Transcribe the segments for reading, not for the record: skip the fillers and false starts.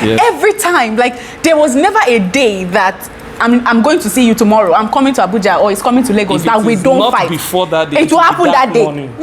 Yes. Every time, like there was never a day that I'm going to see you tomorrow. I'm coming to Abuja or it's coming to Lagos If that it we is don't not fight. Before that day, It will happen that day. morning.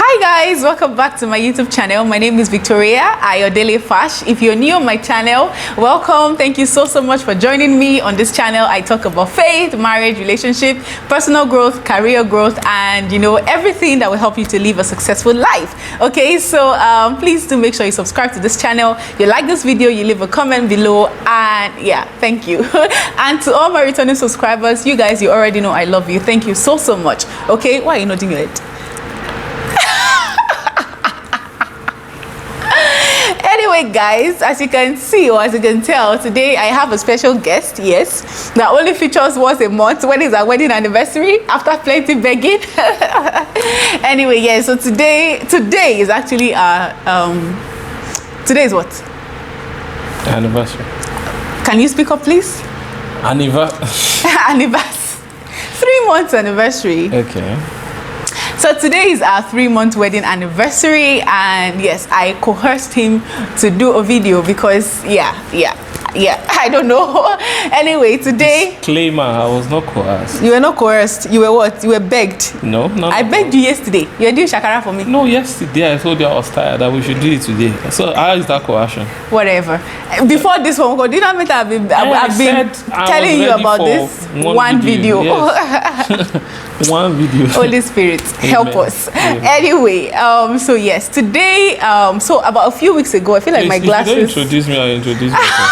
Hi guys, welcome back to my YouTube channel. My name is Victoria Ayodele Fash. If you're new on my channel, welcome. Thank you so much for joining me on this channel. I talk about faith, marriage, relationship, personal growth, career growth, and everything that will help you to live a successful life. Okay, so please do make sure you subscribe to this channel. You like this video, you leave a comment below, and yeah, thank you. And to all my returning subscribers, you guys, you already know I love you. Thank you so much. Okay, why are you nodding your head? Anyway guys, as you can see or as you can tell, today I have a special guest, yes, that only features once a month when it's our wedding anniversary after plenty begging. Anyway, yeah, so today is actually today is what? Anniversary. Can you speak up please? Anniversary. 3 months anniversary. Okay. So today is our 3-month wedding anniversary, and yes, I coerced him to do a video because yeah, I don't know. Anyway, today Disclaimer, I was not coerced. You were not coerced. You were what? You were begged. No. I begged you yesterday. You were doing shakara for me. No, yesterday I told you I was tired that we should do it today. So how is that coercion? Whatever. Before this one, do you know what I've been telling you about this one video? Yes. One video. Holy Spirit, help us. Amen. Anyway, so yes, today, so about a few weeks ago, I feel like Please, my glasses. If you don't introduce me, I'll introduce myself.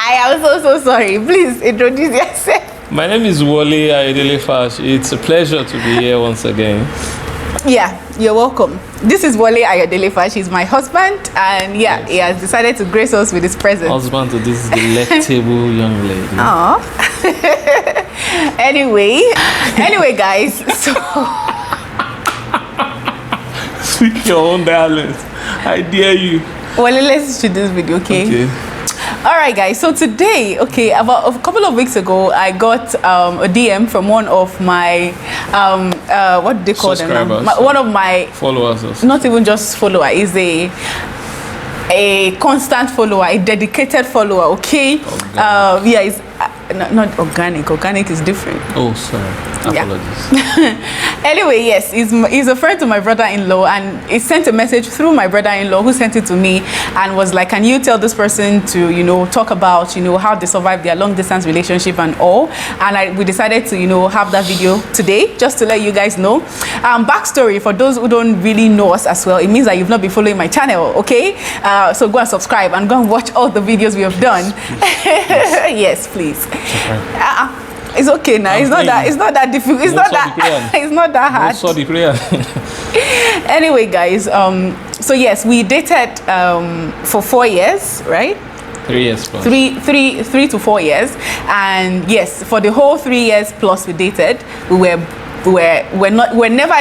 I am so sorry. Please introduce yourself. My name is Wole Ayodele Fash. It's a pleasure to be here once again. Yeah, you're welcome. This is Wole Ayodele Fash. He's my husband, and yeah, yes, he has decided to grace us with his presence. Husband to this delectable young lady. Aww. Anyway, guys. So speak your own dialect. I dare you. Well, let's shoot this video, okay? All right, guys. So today, okay, about a couple of weeks ago, I got a DM from one of my what do they call them? One of my followers. Not even just follower. Is a constant follower, a dedicated follower. Okay. Yeah, it's not organic. Organic is different. Oh, sorry. Apologies. Yeah. Anyway, yes, he's a friend to my brother-in-law, and he sent a message through my brother-in-law, who sent it to me and was like, can you tell this person to talk about how they survived their long-distance relationship and all. And we decided to have that video today, just to let you guys know. Backstory for those who don't really know us as well, it means that you've not been following my channel. Okay, so go and subscribe and go and watch all the videos we have done. Yes, please. It's okay now. It's not that difficult. It's not that hard. Saw the prayer. Anyway, guys. So yes, we dated for 4 years, right? 3 years plus. 3 to 4 years, and yes, for the whole 3 years plus we dated, we're never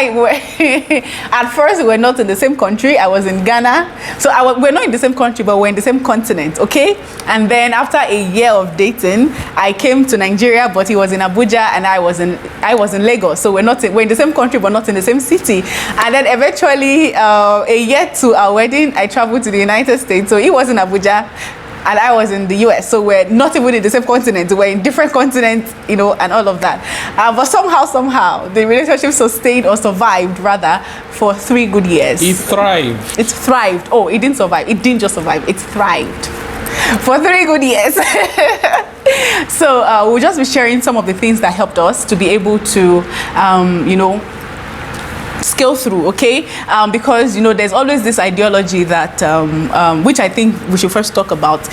at first we were not in the same country. I was in Ghana, so we're not in the same country, but we're in the same continent. Okay, and then after a year of dating, I came to Nigeria, but he was in Abuja and I was in Lagos. So we're in the same country, but not in the same city. And then eventually, a year to our wedding, I traveled to the United States. So he was in Abuja and I was in the US, so we're not even in the same continent. We're in different continents, and all of that. But somehow, the relationship sustained or survived rather for 3 good years. It thrived. It thrived. Oh, it didn't survive. It didn't just survive. It thrived for 3 good years. So we'll just be sharing some of the things that helped us to be able to, scale through, okay? Because there's always this ideology that which I think we should first talk about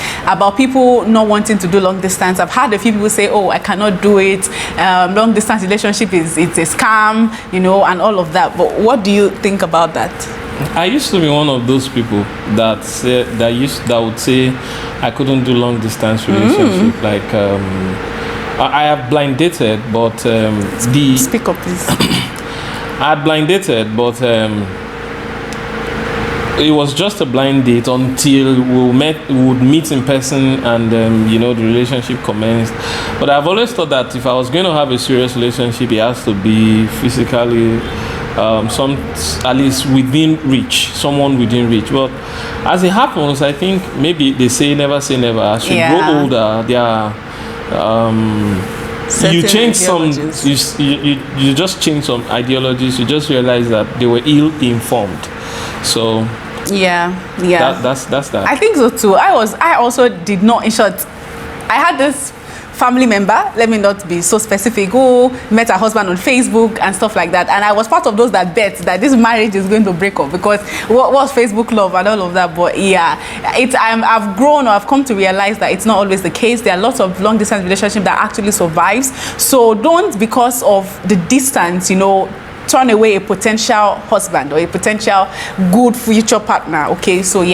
people not wanting to do long distance. I've had a few people say, oh, I cannot do it, long distance relationship it's a scam, and all of that. But what do you think about that? I used to be one of those people that would say I couldn't do long distance relationship. Like I have blind dated, but speak up please. I had blind dated, but it was just a blind date until we would meet in person, and the relationship commenced. But I've always thought that if I was going to have a serious relationship, it has to be physically some at least within reach, someone within reach. But as it happens, I think maybe they say never say never. As you grow older, there are you change you just change some ideologies. You just realize that they were ill-informed. So that's that. I think so too. I also did not, in short, I had this family member, let me not be so specific, who met her husband on Facebook and stuff like that, and I was part of those that bet that this marriage is going to break up because what was Facebook love and all of that. But yeah, I've grown, or I've come to realize that it's not always the case. There are lots of long distance relationships that actually survives. So don't, because of the distance, turn away a potential husband or a potential good future partner. Okay, so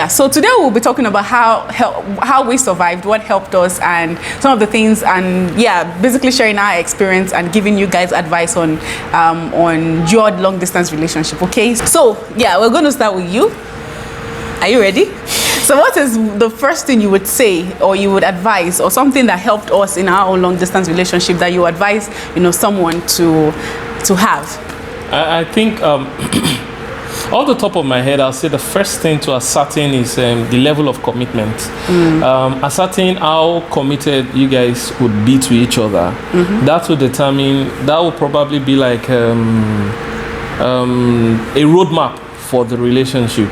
so today we'll be talking about how we survived, what helped us, and some of the things, and basically sharing our experience and giving you guys advice on your long distance relationship. Okay, so we're going to start with you. Are you ready? So what is the first thing you would say or you would advise, or something that helped us in our own long distance relationship that you advise someone to have? I think off the top of my head, I'll say the first thing to ascertain is the level of commitment. Ascertain how committed you guys would be to each other. That will probably be like a roadmap for the relationship.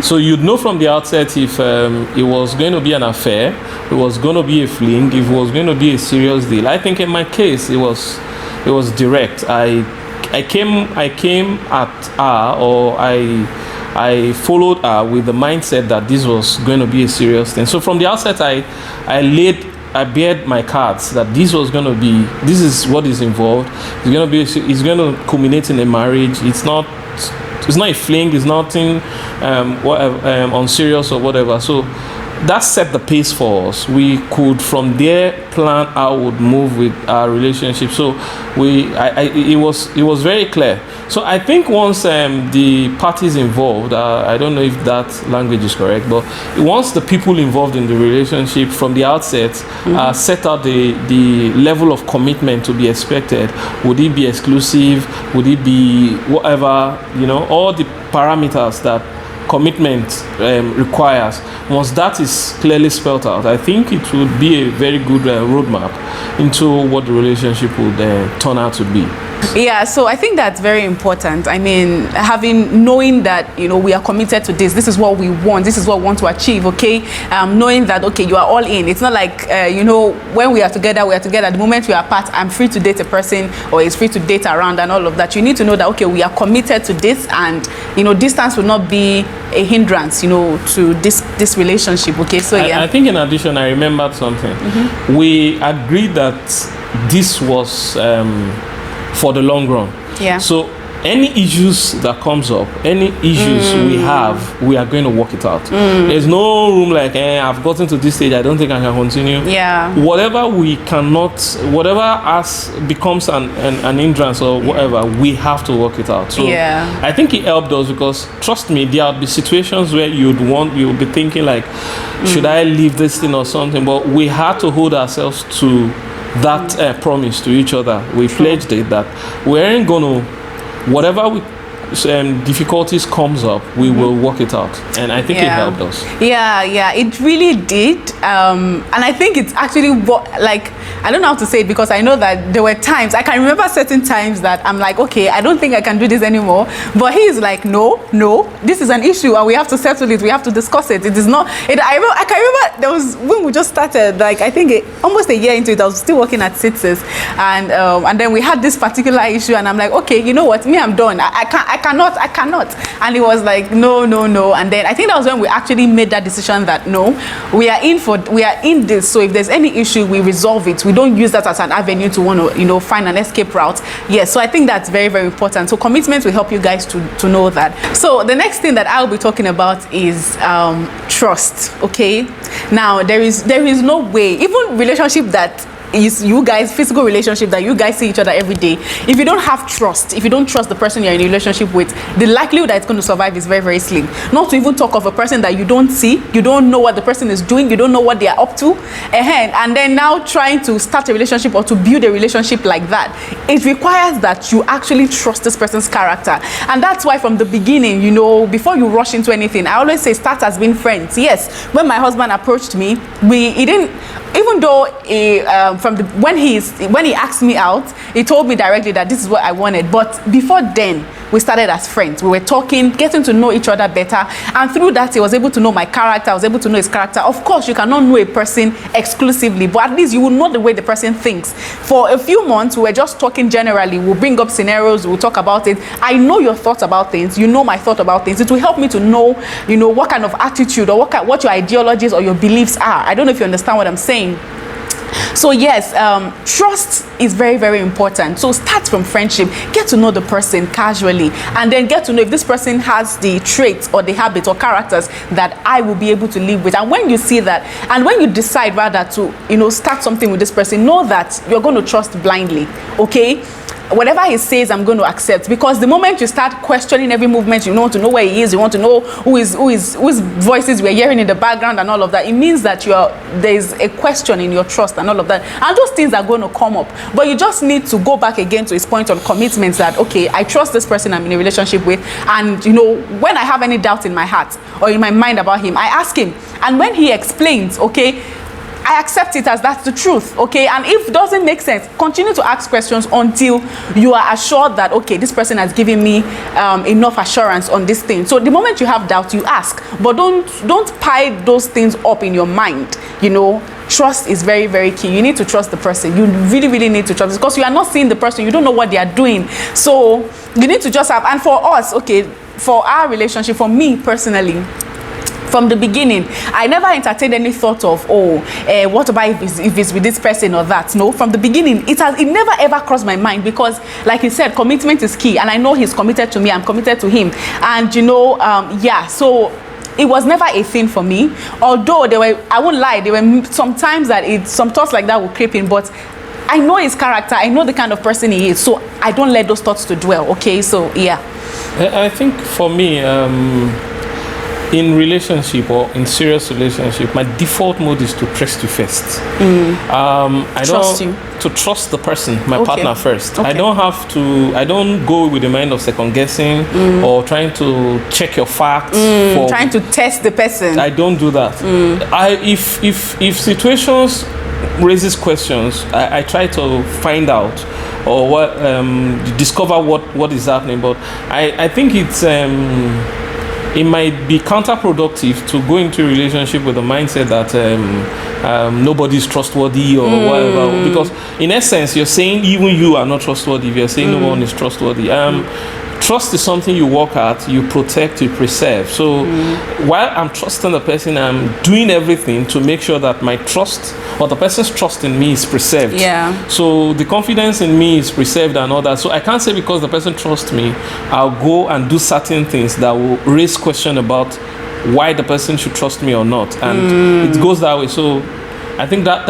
So you'd know from the outset if it was going to be an affair, it was going to be a fling, if it was going to be a serious deal. I think in my case it was direct. I came at her, or I followed her with the mindset that this was going to be a serious thing. So from the outset, I bared my cards that this is what is involved. It's going to culminate in a marriage. It's not a fling. It's nothing unserious or whatever. So that set the pace for us. We could from there plan how we would move with our relationship. So it was very clear. So I think once the parties involved, I don't know if that language is correct, but once the people involved in the relationship from the outset set out the level of commitment to be expected. Would it be exclusive? Would it be whatever, all the parameters that commitment requires. Once that is clearly spelled out, I think it would be a very good roadmap into what the relationship would turn out to be. Yeah, so I think that's very important. I mean, knowing that we are committed to this is what we want, this is what we want to achieve. Okay, knowing that you are all in. It's not like when we are together. The moment we are apart, I'm free to date a person, or is free to date around and all of that. You need to know that we are committed to this, and distance will not be a hindrance to this relationship. Okay, so I think in addition, I remembered something. We agreed that this was for the long run. Yeah. So any issues that comes up, any issues we have, we are going to work it out. There's no room like, I've gotten to this stage, I don't think I can continue. Yeah. Whatever becomes an hindrance or whatever, we have to work it out. So I think it helped us because, trust me, there'll be situations where you'll be thinking like, should I leave this thing or something? But we had to hold ourselves to that promise to each other. We pledged it that we aren't going to, whatever difficulties comes up, we will work it out, and I think it helped us. It really did, and I think it's actually I don't know how to say it, because I know that there were times, I can remember certain times that I'm like, okay, I don't think I can do this anymore, but he's like, no, this is an issue and we have to settle it, we have to discuss it. It is not I can remember there was, when we just started, I think almost a year into it, I was still working at Sitzes, and then we had this particular issue, and I'm like, okay, you know what, I'm done, I cannot, and he was like, no, and then I think that was when we actually made that decision that no, we are in this, so if there's any issue, we resolve it. We don't use that as an avenue to want to find an escape route. Yes, so I think that's very, very important. So commitment will help you guys to know that. So the next thing that I'll be talking about is trust. Okay, now there is no way, even relationship that is you guys physical relationship that you guys see each other every day. If you don't have trust, if you don't trust the person you're in a relationship with, the likelihood that it's going to survive is very, very slim. Not to even talk of a person that you don't see, you don't know what the person is doing, you don't know what they are up to, and then now trying to start a relationship or to build a relationship like that, it requires that you actually trust this person's character. And that's why from the beginning, you know, before you rush into anything, I always say start as being friends. Yes, when my husband approached me, he didn't, even though when he asked me out, he told me directly that this is what I wanted. But before then, we started as friends. We were talking, getting to know each other better, and through that, he was able to know my character. I was able to know his character. Of course, you cannot know a person exclusively, but at least you will know the way the person thinks. For a few months, we were just talking generally. We'll bring up scenarios. We'll talk about it. I know your thoughts about things. You know my thought about things. It will help me to know, you know, what kind of attitude or what your ideologies or your beliefs are. I don't know if you understand what I'm saying. So yes, trust is very, very important. So start from friendship, get to know the person casually, and then get to know if this person has the traits or the habits or characters that I will be able to live with. And when you see that, and when you decide rather to, you know, start something with this person, know that you're going to trust blindly, okay? Whatever he says, I'm going to accept, because the moment you start questioning every movement, you want to know where he is, you want to know whose voices we're hearing in the background and all of that, it means that there's a question in your trust and all of that, and those things are going to come up. But you just need to go back again to his point on commitments that, okay, I trust this person I'm in a relationship with, and you know, when I have any doubt in my heart or in my mind about him, I ask him, and when he explains, okay, I accept it as that's the truth, okay? And if it doesn't make sense, continue to ask questions until you are assured that, okay, this person has given me enough assurance on this thing. So the moment you have doubt, you ask, but don't pile those things up in your mind, you know. Trust is very, very key. You need to trust the person. You really, really need to trust, because you are not seeing the person. You don't know what they are doing. So you need to just have, and for us, okay, for our relationship, for me personally, from the beginning, I never entertained any thought of, what about if it's with this person or that. No, from the beginning, it never ever crossed my mind, because like he said, commitment is key, and I know he's committed to me, I'm committed to him, and you know, yeah, so it was never a thing for me. Although I won't lie, there were some times that some thoughts like that would creep in, but I know his character, I know the kind of person he is, so I don't let those thoughts to dwell, okay? So yeah, I think for me, in relationship or in serious relationship, my default mode is to trust you first. I trust the person, my partner first. Okay. I don't go with the mind of second guessing or trying to check your facts. Trying to test the person. I don't do that. If situations raises questions, I try to find out or discover what is happening. But I think it might be counterproductive to go into a relationship with a mindset that nobody's trustworthy or whatever. Because in essence, you're saying even you are not trustworthy if you're saying no one is trustworthy. Trust is something you work at, you protect, you preserve. So while I'm trusting the person, I'm doing everything to make sure that my trust or the person's trust in me is preserved. Yeah. So the confidence in me is preserved and all that. So I can't say because the person trusts me, I'll go and do certain things that will raise question about why the person should trust me or not. And it goes that way. So I think that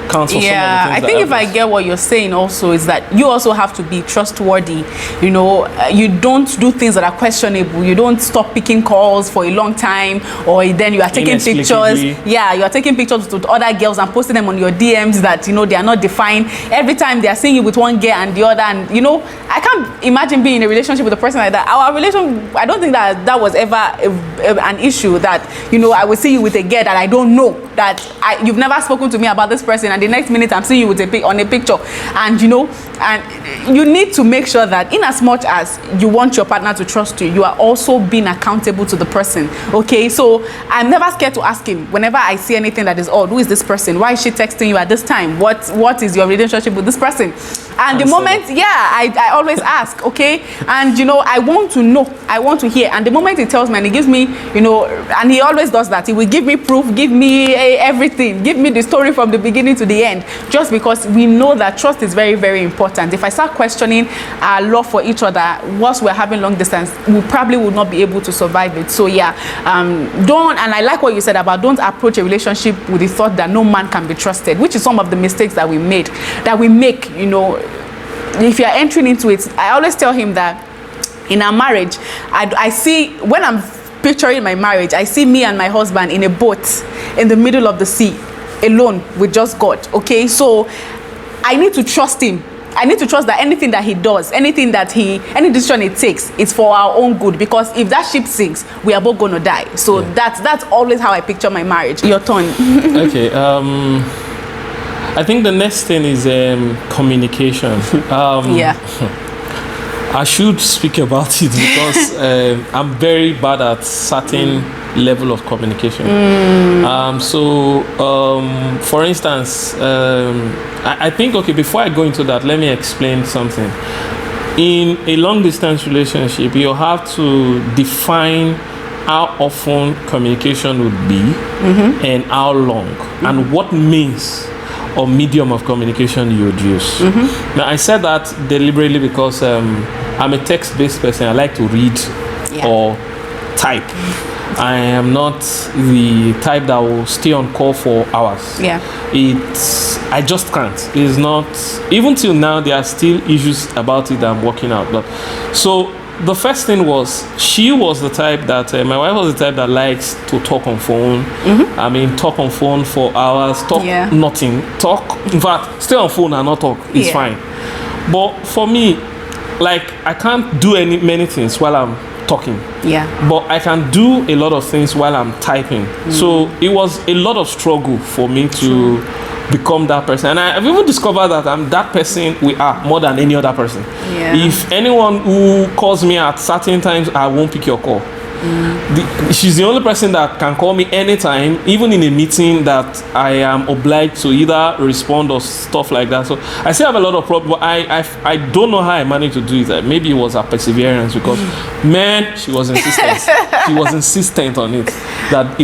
counts for some of the things. I think if I get what you're saying also is that you also have to be trustworthy. You know, you don't do things that are questionable. You don't stop picking calls for a long time, or then you are taking pictures. Yeah, you are taking pictures with other girls and posting them on your DMs that, you know, they are not defined. Every time they are seeing you with one girl and the other, and you know, I can't imagine being in a relationship with a person like that. Our relation, I don't think that was ever an issue that, you know, I will see you with a girl that I don't know, that you've never spoken to me about this person, and the next minute I'm seeing you with on a picture. And you know, and you need to make sure that in as much as you want your partner to trust you, you are also being accountable to the person. Okay, so I'm never scared to ask him whenever I see anything that is odd. Who is this person? Why is she texting you at this time? What is your relationship with this person? And the moment, I always ask, okay? And you know, I want to know, I want to hear. And the moment he tells me and he gives me, you know, and he always does that, he will give me proof, give me everything, give me the story from the beginning to the the end, just because we know that trust is very, very important. If I start questioning our love for each other whilst we're having long distance, we probably would not be able to survive it. So yeah, don't, and I like what you said about don't approach a relationship with the thought that no man can be trusted, which is some of the mistakes that we make, you know. If you're entering into it, I always tell him that in our marriage, I see, when I'm picturing my marriage, I see me and my husband in a boat in the middle of the sea, alone with just God. Okay, so I need to trust him. I need to trust that anything that he does, any decision he takes, is for our own good, because if that ship sinks, we are both going to die. So that's always how I picture my marriage. Your turn. Okay, I think the next thing is communication. I should speak about it because I'm very bad at certain level of communication. For instance, I think, okay, before I go into that, let me explain something. In a long distance relationship, you have to define how often communication would be and how long and what means or medium of communication you would use. Now, I said that deliberately because I'm a text-based person. I like to read or type. I am not the type that will stay on call for hours. I just can't. It's not, even till now, there are still issues about it that I'm working out. But so the first thing was, she was the type that my wife was the type that likes to talk on phone. I mean, talk on phone for hours, talk nothing, talk, in fact, stay on phone and not talk. It's fine. But for me, like, I can't do many things while I'm talking. But I can do a lot of things while I'm typing. So it was a lot of struggle for me to become that person. And I've even discovered that I'm that person we are more than any other person. If anyone who calls me at certain times, I won't pick your call. She's the only person that can call me anytime, even in a meeting that I am obliged to either respond or stuff like that. So I still have a lot of problems, but I don't know how I managed to do it. Maybe it was her perseverance, because man, she was insistent. She was insistent on it, that it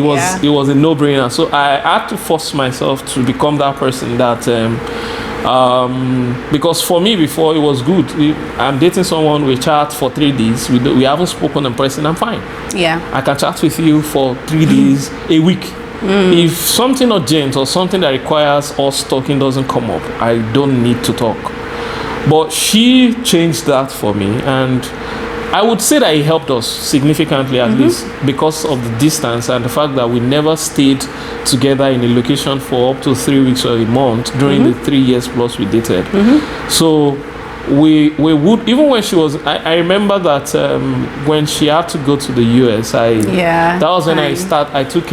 was a no-brainer. So I had to force myself to become that person that because for me before it was good. I'm dating someone, we chat for 3 days, we haven't spoken in person, I'm fine. I can chat with you for 3 days, a week. If something urgent or something that requires us talking doesn't come up, I don't need to talk. But she changed that for me, and I would say that it helped us significantly, at least because of the distance and the fact that we never stayed together in a location for up to 3 weeks or a month during the 3 years plus we dated. So we would, even when she was, I remember that when she had to go to the US, that was when I took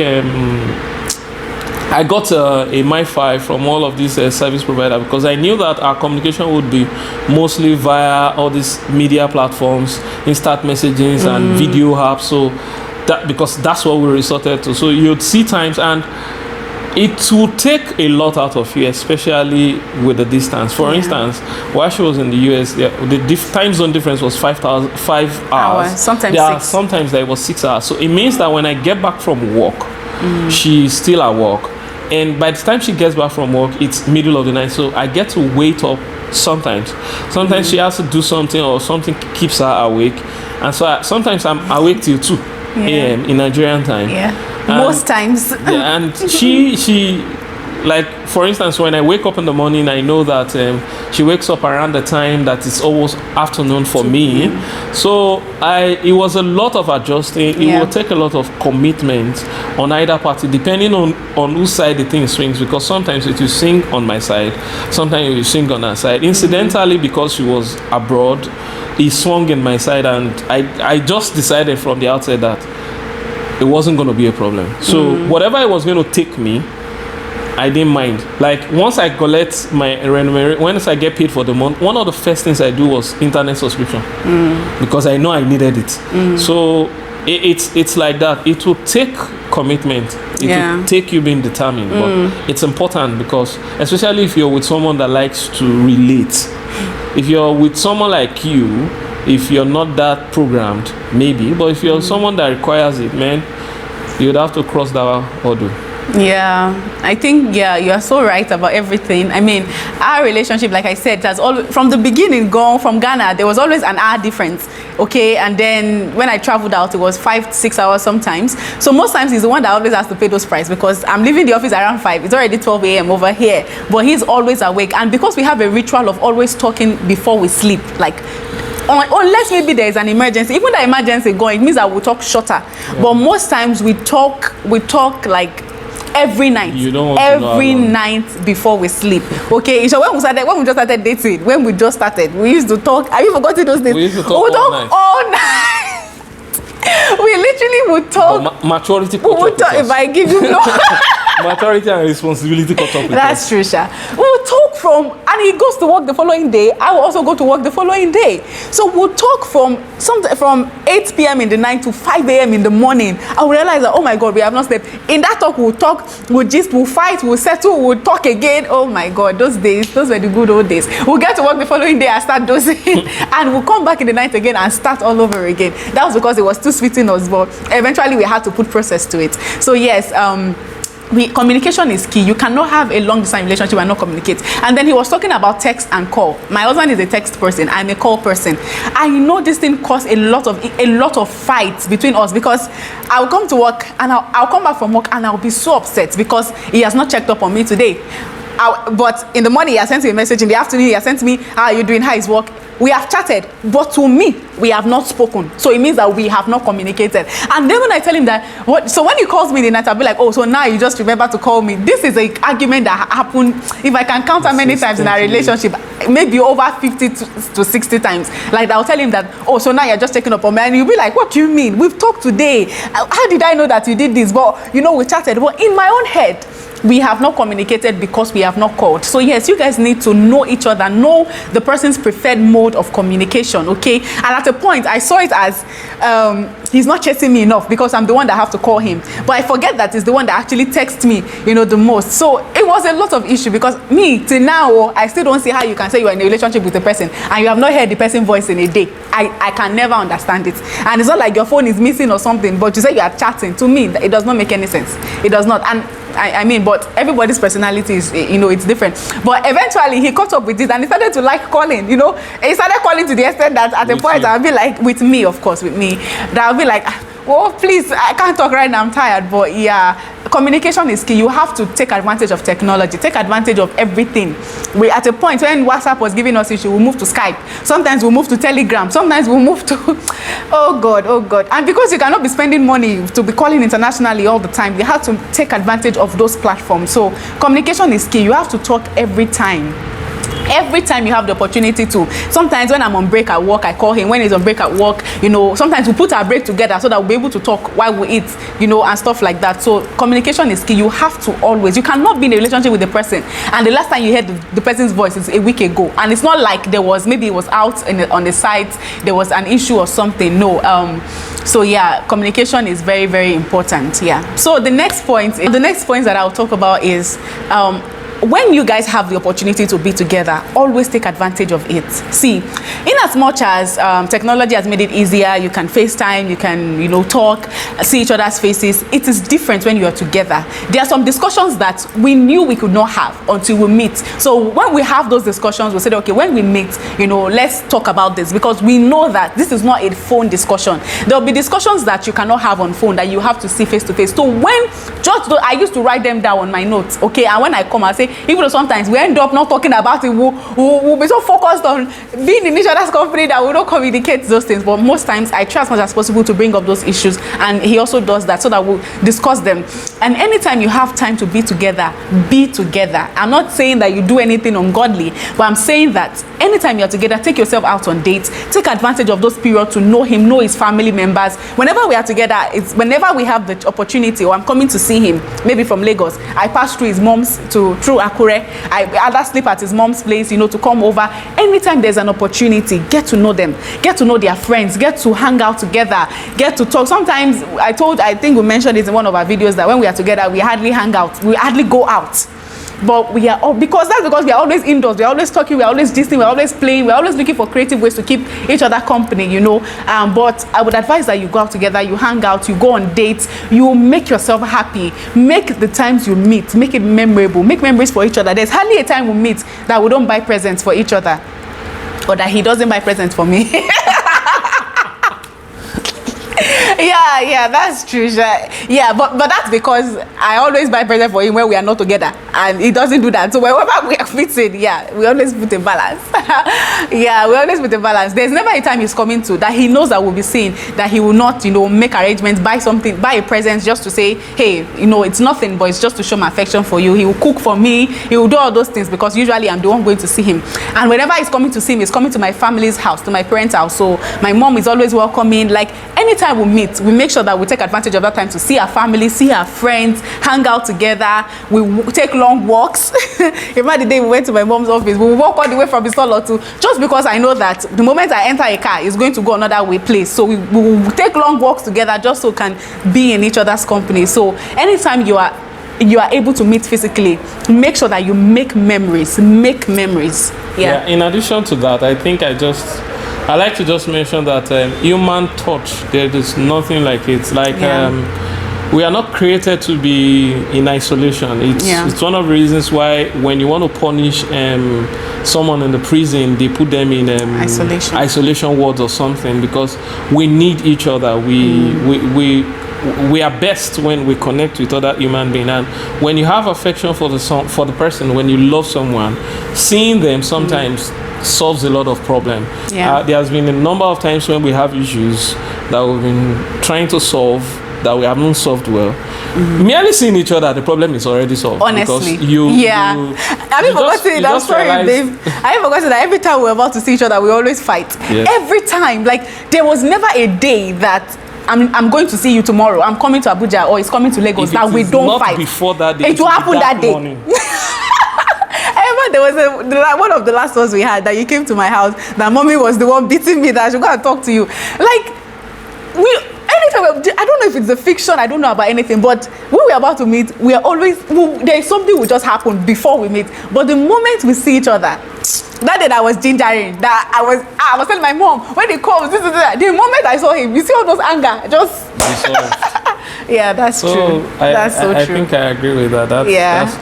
I got a MiFi from all of these service providers, because I knew that our communication would be mostly via all these media platforms, instant messaging and video apps. So that, because that's what we resorted to. So you'd see times, and it would take a lot out of you, especially with the distance. For instance, while she was in the US, the time zone difference was 5 hours. Sometimes there was 6 hours. So it means that when I get back from work, she's still at work. And by the time she gets back from work, it's middle of the night. So I get to wait up sometimes. Sometimes she has to do something, or something keeps her awake. And so sometimes I'm awake till 2 a.m. in Nigerian time. Most times. And she, like, for instance, when I wake up in the morning, I know that she wakes up around the time that it's almost afternoon for me. So it was a lot of adjusting. It will take a lot of commitment on either party, depending on whose side the thing swings, because sometimes it will swing on my side, sometimes it will swing on her side. Incidentally, because she was abroad, it swung in my side, and I just decided from the outset that it wasn't going to be a problem. So whatever it was going to take me, I didn't mind. Like, once I collect my remuneration, once I get paid for the month, one of the first things I do was internet subscription, because I know I needed it. So it's like that. It will take commitment. It will take you being determined. But it's important, because especially if you're with someone that likes to relate. If you're with someone like you, if you're not that programmed, maybe. But if you're someone that requires it, man, you'd have to cross that hurdle. Yeah, I think, yeah, you are so right about everything. I mean, our relationship, like I said, has always, from the beginning, gone from Ghana, there was always an hour difference, okay? And then when I traveled out, it was 5 to 6 hours sometimes. So most times he's the one that always has to pay those prices, because I'm leaving the office around 5. It's already 12 a.m. over here, but he's always awake. And because we have a ritual of always talking before we sleep, like, unless maybe there is an emergency, even the emergency going, it means that we'll talk shorter. Yeah. But most times we talk like every night. You don't want every night before we sleep. Okay, so when we just started dating, we used to talk. Have you forgotten those days? We used to talk all night. We literally would talk. Maturity. We would talk. If I give you no. Maturity and responsibility caught up with That's true, Sha. We'll talk from, and he goes to work the following day. I will also go to work the following day. So we'll talk from 8 p.m. in the night to 5 a.m. in the morning. I will realize that, oh my God, we have not slept. In that talk, we'll talk, we'll gist, we'll fight, we'll settle, we'll talk again. Oh my God, those days, those were the good old days. We'll get to work the following day and start dozing, and we'll come back in the night again and start all over again. That was because it was too sweet in us, but eventually we had to put process to it. So yes, communication is key. You cannot have a long distance relationship and not communicate. And then he was talking about text and call. My husband is a text person. I'm a call person. I know this thing caused a lot of fights between us, because I'll come to work and I'll come back from work and I'll be so upset because he has not checked up on me today. But in the morning he has sent me a message. In the afternoon he has sent me, how are you doing? How is work? We have chatted, but to me, we have not spoken. So it means that we have not communicated. And then when I tell him that, so when he calls me in the night, I'll be like, oh, so now you just remember to call me. This is an argument that happened, if I can count how many times in our relationship, maybe over 50 to 60 times. Like, I'll tell him that, oh, so now you're just checking up on me. And you'll be like, what do you mean? We've talked today. How did I know that you did this? But, we chatted. But in my own head, we have not communicated because we have not called. So yes, you guys need to know each other, know the person's preferred mode of communication, okay? And at a point, I saw it as he's not chasing me enough because I'm the one that have to call him. But I forget that he's the one that actually texts me, the most. So it was a lot of issue, because me, till now, I still don't see how you can say you are in a relationship with a person and you have not heard the person's voice in a day. I can never understand it. And it's not like your phone is missing or something, but you say you are chatting. To me, it does not make any sense. It does not. And I mean, but everybody's personality is, it's different. But eventually he caught up with it and he started to like calling, He started calling to the extent that at a point I'll be like, with me, that I'll be like, well, please, I can't talk right now, I'm tired. But yeah, communication is key. You have to take advantage of technology, take advantage of everything. We, at a point when WhatsApp was giving us issue, we moved to Skype. Sometimes we'll move to Telegram. Sometimes we'll move to, oh God. And because you cannot be spending money to be calling internationally all the time, you have to take advantage of those platforms. So communication is key. You have to talk every time. Every time you have the opportunity to. Sometimes when I'm on break at work, I call him. When he's on break at work, sometimes we put our break together so that we'll be able to talk while we eat, and stuff like that. So communication is key. You have to always. You cannot be in a relationship with the person and the last time you heard the person's voice is a week ago. And it's not like maybe it was out on the site, there was an issue or something. No. So yeah, communication is very, very important. Yeah. So the next point that I'll talk about is when you guys have the opportunity to be together, always take advantage of it. See, in as much as technology has made it easier, you can FaceTime, you can, talk, see each other's faces, it is different when you are together. There are some discussions that we knew we could not have until we meet. So when we have those discussions, we said, okay, when we meet, let's talk about this, because we know that this is not a phone discussion. There'll be discussions that you cannot have on phone that you have to see face to face. So I used to write them down on my notes, okay, and when I come, I say, even though sometimes we end up not talking about it, we'll be so focused on being in each other's company that we don't communicate those things. But most times I try as much as possible to bring up those issues, and he also does that so that we'll discuss them. And anytime you have time to be together, be together. I'm not saying that you do anything ungodly, but I'm saying that anytime you're together, take yourself out on dates, take advantage of those periods to know him, know his family members. Whenever we are together, whenever we have the opportunity, or I'm coming to see him, maybe from Lagos, I pass through his mom's through Akure, I either sleep at his mom's place, to come over. Anytime there's an opportunity, get to know them, get to know their friends, get to hang out together, get to talk. Sometimes I think we mentioned it in one of our videos that when we are together, we hardly hang out, we hardly go out. but we are all, because we are always indoors, we are always talking, we are always gisting, we are always playing, we are always looking for creative ways to keep each other company, you know. But I would advise that you go out together, you hang out, you go on dates, you make yourself happy, make the times you meet, make it memorable, make memories for each other. There's hardly a time we meet that we don't buy presents for each other, or that he doesn't buy presents for me. Yeah, that's true. Yeah, but that's because I always buy present for him when we are not together, and he doesn't do that. So whenever we are fitting, yeah, we always put a balance. Yeah, we always put a balance. There's never a time he's coming to that he knows that we'll be seeing, that he will not, you know, make arrangements, buy something, buy a present just to say, hey, you know, it's nothing, but it's just to show my affection for you. He will cook for me. He will do all those things because usually I'm the one going to see him. And whenever he's coming to see me, he's coming to my family's house, to my parents' house. So my mom is always welcoming. Like anytime we meet, we make sure that we take advantage of that time to see our family, see our friends, hang out together. We take long walks. Remember the day we went to my mom's office, we walk all the way from Isolo to, just because I know that the moment I enter a car, it's going to go another way place. So we will take long walks together just so we can be in each other's company. So anytime you are able to meet physically, make sure that you make memories. Yeah. In addition to that, I think I like to just mention that human touch, there is nothing like it. Like we are not created to be in isolation. It's one of the reasons why when you want to punish someone in the prison, they put them in isolation wards or something, because we need each other. We are best when we connect with other human beings, and when you have affection for the person, when you love someone, seeing them sometimes solves a lot of problem. There has been a number of times when we have issues that we've been trying to solve that we haven't solved well. Merely seeing each other, the problem is already solved. Honestly, I haven't forgotten that story, Dave. I haven't forgotten that every time we're about to see each other, we always fight. Yes. Every time, like there was never a day that I'm going to see you tomorrow, I'm coming to Abuja, or it's coming to Lagos, that we don't fight. Before that day, it will happen that day. I remember there was one of the last ones we had, that you came to my house, that mommy was the one beating me, that I should go and talk to you. Like, anytime, I don't know if it's a fiction, I don't know about anything, but when we're about to meet, we are always, there is something will just happen before we meet. But the moment we see each other, that day that I was gingering, that I was telling my mom, when he comes, the moment I saw him, you see all those anger, just... Yeah, that's true. That's so true. I think I agree with that. That's so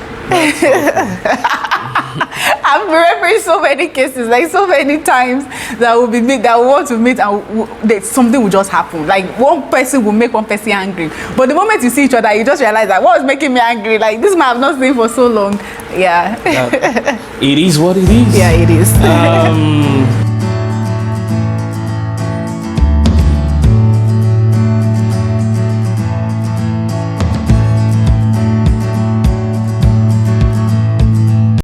I'm remembering so many cases, like so many times that we want to meet, and something will just happen. Like one person will make one person angry, but the moment you see each other, you just realize that what was making me angry, like this man I've not seen for so long. Yeah. It is what it is. Yeah, it is.